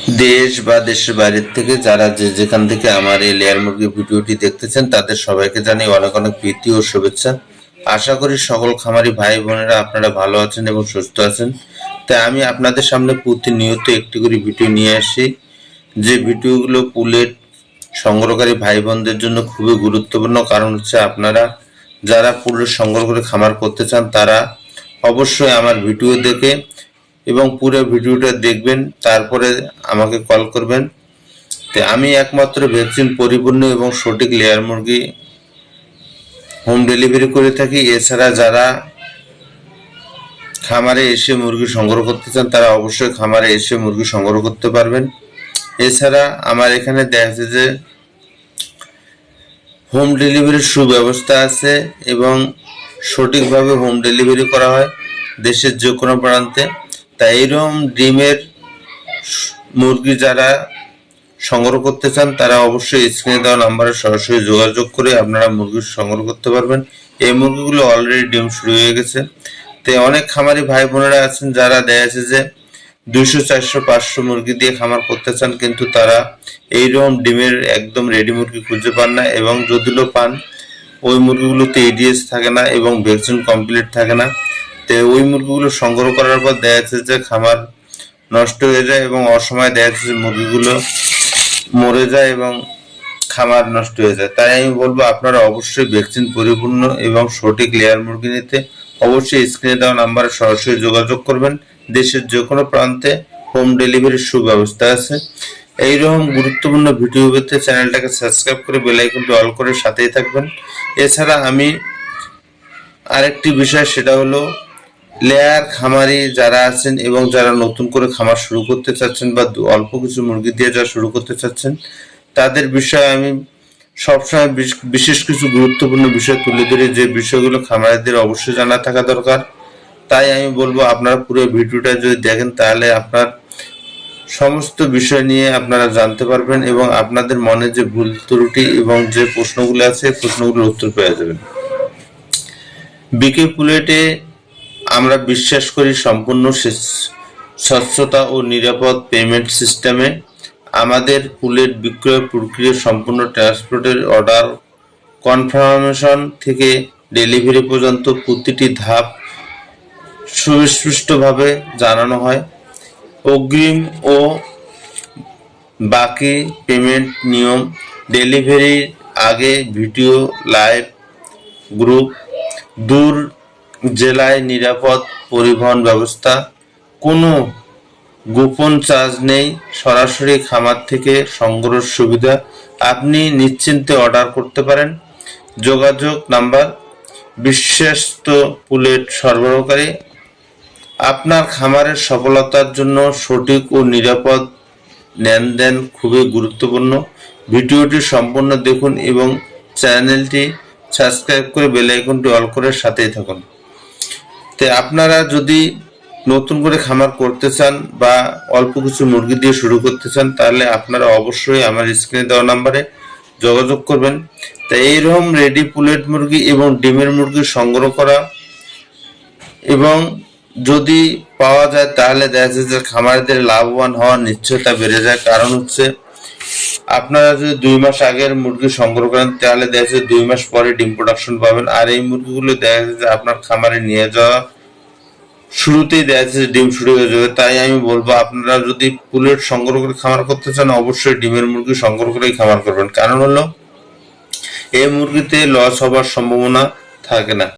দেশ বা দেশের বাইরের থেকে যারা যেখান থেকে আমার এই লেয়ার মুরগি ভিডিওটি দেখতেছেন তাদের সবাইকে জানাই অনেক অনেক প্রীতি ও শুভেচ্ছা। আশা করি সকল খামারি ভাই বোনেরা আপনারা ভালো আছেন এবং সুস্থ আছেন। তাই আমি আপনাদের সামনে প্রতিনিয়ত একটি করে ভিডিও নিয়ে আসি, যে ভিডিওগুলো পুলেট সংগ্রহকারী ভাই বোনদের জন্য খুবই গুরুত্বপূর্ণ। কারণ হচ্ছে আপনারা যারা পুলেট সংগ্রহ করে খামার করতে চান তারা অবশ্যই আমার ভিডিও দেখে এবং পুরো ভিডিওটা দেখবেন, তারপরে আমাকে কল করবেন। তো আমি একমাত্র ভ্যাকসিন পরিপূর্ণ এবং সঠিক লেয়ার মুরগি হোম ডেলিভারি করে থাকি। এছাড়া যারা খামারে এসে মুরগি সংগ্রহ করতে চান তারা অবশ্যই খামারে এসে মুরগি সংগ্রহ করতে পারবেন। এছাড়া আমার এখানে দেখা যাচ্ছে যে হোম ডেলিভারির সুব্যবস্থা আছে এবং সঠিকভাবে হোম ডেলিভারি করা হয় দেশের যে কোনো প্রান্তে। তাই এইরকম ডিমের মুরগি যারা সংগ্রহ করতে চান তারা অবশ্যই স্ক্রিনে দেওয়া নাম্বারে সরাসরি যোগাযোগ করে আপনারা মুরগি সংগ্রহ করতে পারবেন। এই মুরগিগুলো অলরেডি ডিম শুরু হয়ে গেছে। তো অনেক খামারি ভাই বোনেরা আছেন যারা দেখা যাচ্ছে যে 200, 400, 500 মুরগি দিয়ে খামার করতে চান, কিন্তু তারা এইরকম ডিমের একদম রেডি মুরগি খুঁজে পান না, এবং যদিও পান ওই মুরগিগুলোতে এডিএস থাকে না এবং ভ্যাকসিন কমপ্লিট থাকে না। তো ওই মুরগিগুলো সংগ্রহ করার পর দেখা যাচ্ছে যে খামার নষ্ট হয়ে যায় এবং অসময়ে দেখা যাচ্ছে যে মুরগিগুলো মরে যায় এবং খামার নষ্ট হয়ে যায়। তাই আমি বলবো আপনারা অবশ্যই ভ্যাকসিন পরিপূর্ণ এবং সঠিক লেয়ার মুরগি নিতে অবশ্যই স্ক্রিনে দেওয়া নাম্বারে সরাসরি যোগাযোগ করবেন। দেশের যে কোনো প্রান্তে হোম ডেলিভারির সুব্যবস্থা আছে। এইরকম গুরুত্বপূর্ণ ভিডিও পেতে চ্যানেলটাকে সাবস্ক্রাইব করে বেল আইকনটি অল করে সাথেই থাকবেন। এছাড়া আমি আরেকটি বিষয়, সেটা হলো লেয়ার খামারি যারা আছেন এবং যারা নতুন করে খামার শুরু করতে চাচ্ছেন বা অল্প কিছু মুরগি দিয়ে যারা শুরু করতে চাচ্ছেন তাদের বিষয়ে আমি সবসময় বিশেষ কিছু গুরুত্বপূর্ণ বিষয় তুলে ধরি, যে বিষয়গুলো খামারিদের অবশ্যই জানা থাকা দরকার। তাই আমি বলবো আপনারা পুরো ভিডিওটা যদি দেখেন তাহলে আপনার সমস্ত বিষয় নিয়ে আপনারা জানতে পারবেন এবং আপনাদের মনে যে ভুল ত্রুটি এবং যে প্রশ্নগুলো আছে প্রশ্নগুলোর উত্তর পেয়ে যাবেন। বিকে পুলেটে আমরা বিশ্বাস করি সম্পূর্ণ স্বচ্ছতা ও নিরাপদ পেমেন্ট সিস্টেমে। আমাদের পুলেট বিক্রয় প্রক্রিয়া সম্পূর্ণ ট্রান্সপোর্টের অর্ডার কনফার্মেশন থেকে ডেলিভারি পর্যন্ত প্রতিটি ধাপ সুস্পষ্টভাবে জানানো হয়। অগ্রিম ও বাকি পেমেন্ট নিয়ম, ডেলিভারির আগে ভিডিও লাইভ গ্রুপ, দূর জেলায় নিরাপদ পরিবহন ব্যবস্থা, কোনো গোপন চার্জ নেই, সরাসরি খামার থেকে সংগ্রহের সুবিধা। আপনি নিশ্চিন্তে অর্ডার করতে পারেন। যোগাযোগ নাম্বার, বিশ্বস্ত পুলেট সরবরাহকারী। আপনার খামারের সফলতার জন্য সঠিক ও নিরাপদ লেনদেন খুবই গুরুত্বপূর্ণ। ভিডিওটি সম্পূর্ণ দেখুন এবং চ্যানেলটি সাবস্ক্রাইব করে বেল আইকনটি অল করে সাথেই থাকুন। তো আপনারা যদি নতুন করে খামার করতে চান বা অল্প কিছু মুরগি দিয়ে শুরু করতে চান তাহলে আপনারা অবশ্যই আমার স্ক্রিনে দেওয়া নাম্বারে যোগাযোগ করবেন। তাই এইরকম রেডি পুলেট মুরগি এবং ডিমের মুরগি সংগ্রহ করা এবং যদি পাওয়া যায় তাহলে দেখা যাচ্ছে যে খামারিদের লাভবান হওয়ার নিশ্চয়তা বেড়ে যায়। কারণ হচ্ছে আপনারা যদি 2 মাস আগের মুরগি সংগ্রহ করেন তাহলে দেখা যাচ্ছে 2 মাস পরে ডিম প্রোডাকশন পাবেন, আর এই মুরগিগুলো দেখা যাচ্ছে যে আপনার খামারে নিয়ে যাওয়া শুরুতেই দেখা যাচ্ছে ডিম শুরু হয়ে যাবে। তাই আমি বলবো আপনারা যদি পুলেট সংগ্রহ করে খামার করতে চান অবশ্যই ডিমের মুরগি সংগ্রহ করেই খামার করবেন। কারণ হলো এই মুরগিতে লস হবার সম্ভাবনা থাকে না।